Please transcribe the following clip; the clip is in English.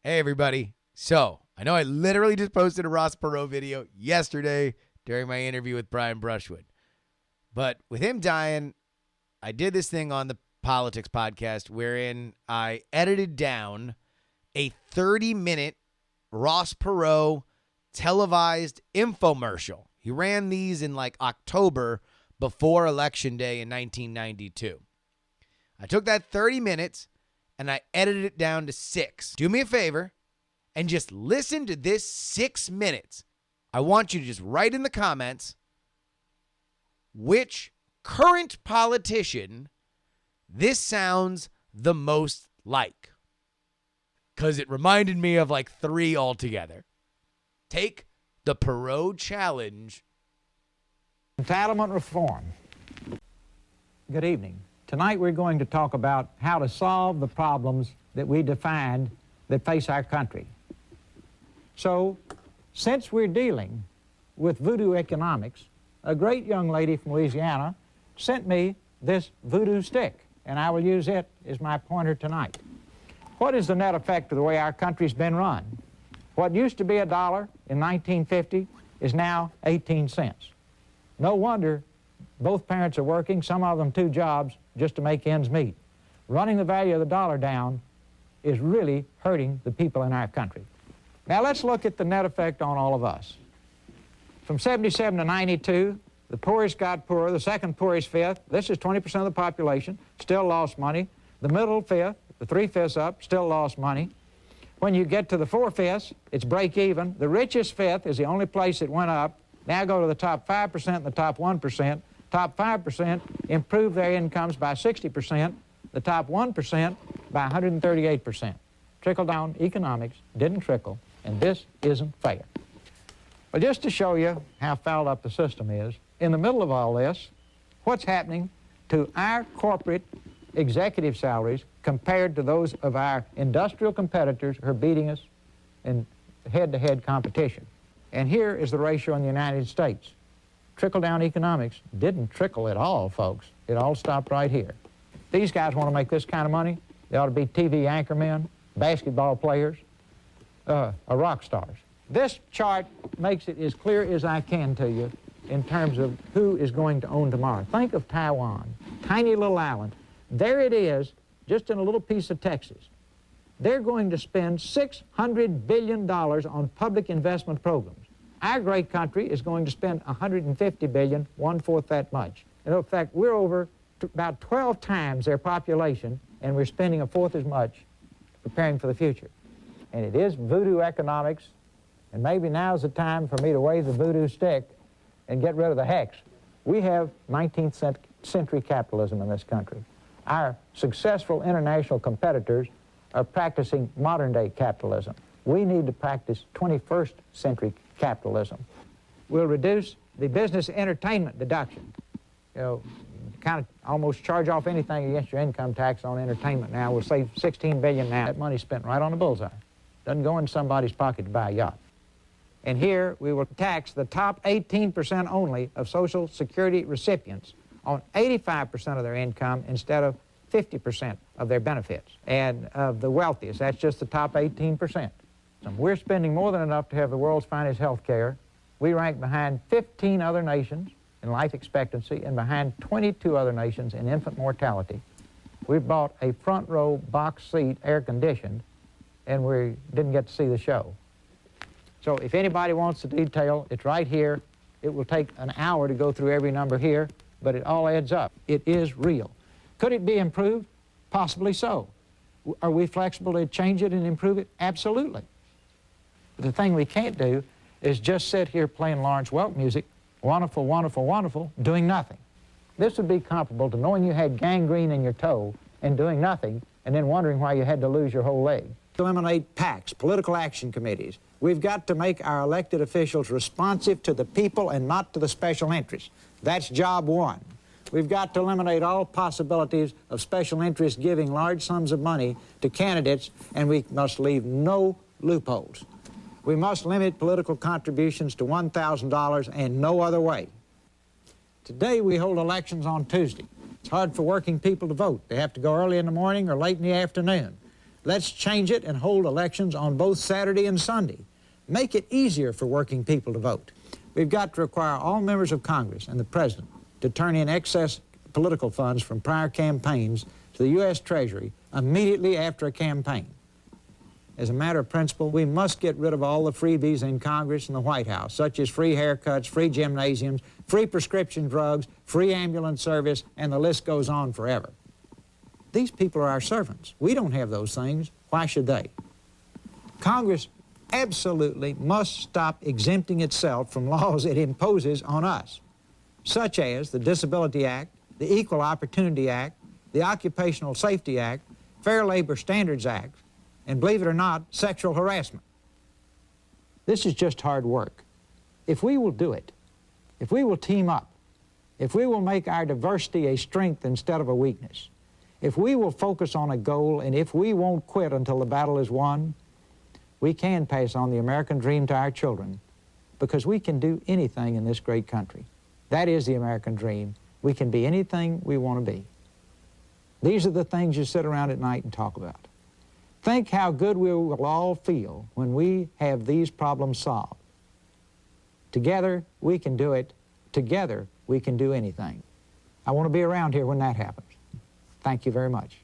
Hey, everybody. So, I know I literally just posted a Ross Perot video yesterday during my interview with Brian Brushwood. But with him dying, I did this thing on the Politics podcast wherein I edited down a 30-minute Ross Perot televised infomercial. He ran these in like October before Election Day in 1992. I took that 30 minutes and I edited it down to 6. Do me a favor and just listen to this 6 minutes. I want you to just write in the comments which current politician this sounds the most like. Because it reminded me of like 3 altogether. Take the Perot challenge. Entitlement reform. Good evening. Tonight we're going to talk about how to solve the problems that we defined that face our country. So, since we're dealing with voodoo economics, a great young lady from Louisiana sent me this voodoo stick, and I will use it as my pointer tonight. What is the net effect of the way our country's been run? What used to be $1 in 1950 is now 18 cents. No wonder both parents are working, some of them 2 jobs, just to make ends meet. Running the value of the dollar down is really hurting the people in our country. Now let's look at the net effect on all of us. From 77 to 92, the poorest got poorer, the second poorest fifth, this is 20% of the population, still lost money. The middle fifth, the 3/5 up, still lost money. When you get to the 4/5, it's break even. The richest fifth is the only place it went up. Now go to the top 5% and the top 1%. Top 5% improved their incomes by 60%, the top 1% by 138%. Trickle-down economics didn't trickle, and this isn't fair. Well, just to show you how fouled up the system is, in the middle of all this, what's happening to our corporate executive salaries compared to those of our industrial competitors who are beating us in head-to-head competition. And here is the ratio in the United States. Trickle-down economics didn't trickle at all, folks. It all stopped right here. These guys want to make this kind of money. They ought to be TV anchormen, basketball players, or rock stars. This chart makes it as clear as I can to you in terms of who is going to own tomorrow. Think of Taiwan, tiny little island. There it is, just in a little piece of Texas. They're going to spend $600 billion on public investment programs. Our great country is going to spend $150 billion, 1/4 that much. And in fact, we're over about 12 times their population, and we're spending 1/4 as much preparing for the future. And it is voodoo economics, and maybe now's the time for me to wave the voodoo stick and get rid of the hex. We have 19th century capitalism in this country. Our successful international competitors are practicing modern-day capitalism. We need to practice 21st century capitalism. We'll reduce the business entertainment deduction. You know, kind of almost charge off anything against your income tax on entertainment now. We'll save $16 billion now. That money's spent right on the bullseye. Doesn't go in somebody's pocket to buy a yacht. And here we will tax the top 18% only of Social Security recipients on 85% of their income instead of 50% of their benefits. And of the wealthiest, that's just the top 18%. We're spending more than enough to have the world's finest health care. We rank behind 15 other nations in life expectancy and behind 22 other nations in infant mortality. We bought a front row box seat, air conditioned, and we didn't get to see the show. So if anybody wants the detail, it's right here. It will take an hour to go through every number here, but it all adds up. It is real. Could it be improved? Possibly so. Are we flexible to change it and improve it? Absolutely. But the thing we can't do is just sit here playing Lawrence Welk music, wonderful, wonderful, wonderful, doing nothing. This would be comparable to knowing you had gangrene in your toe and doing nothing and then wondering why you had to lose your whole leg. Eliminate PACs, political action committees. We've got to make our elected officials responsive to the people and not to the special interests. That's job one. We've got to eliminate all possibilities of special interests giving large sums of money to candidates, and we must leave no loopholes. We must limit political contributions to $1,000 and no other way. Today we hold elections on Tuesday. It's hard for working people to vote. They have to go early in the morning or late in the afternoon. Let's change it and hold elections on both Saturday and Sunday. Make it easier for working people to vote. We've got to require all members of Congress and the President to turn in excess political funds from prior campaigns to the U.S. Treasury immediately after a campaign. As a matter of principle, we must get rid of all the freebies in Congress and the White House, such as free haircuts, free gymnasiums, free prescription drugs, free ambulance service, and the list goes on forever. These people are our servants. We don't have those things. Why should they? Congress absolutely must stop exempting itself from laws it imposes on us, such as the Disability Act, the Equal Opportunity Act, the Occupational Safety Act, Fair Labor Standards Act, and believe it or not, sexual harassment. This is just hard work. If we will do it, if we will team up, if we will make our diversity a strength instead of a weakness, if we will focus on a goal, and if we won't quit until the battle is won, we can pass on the American dream to our children, because we can do anything in this great country. That is the American dream. We can be anything we want to be. These are the things you sit around at night and talk about. Think how good we will all feel when we have these problems solved. Together, we can do it. Together, we can do anything. I want to be around here when that happens. Thank you very much.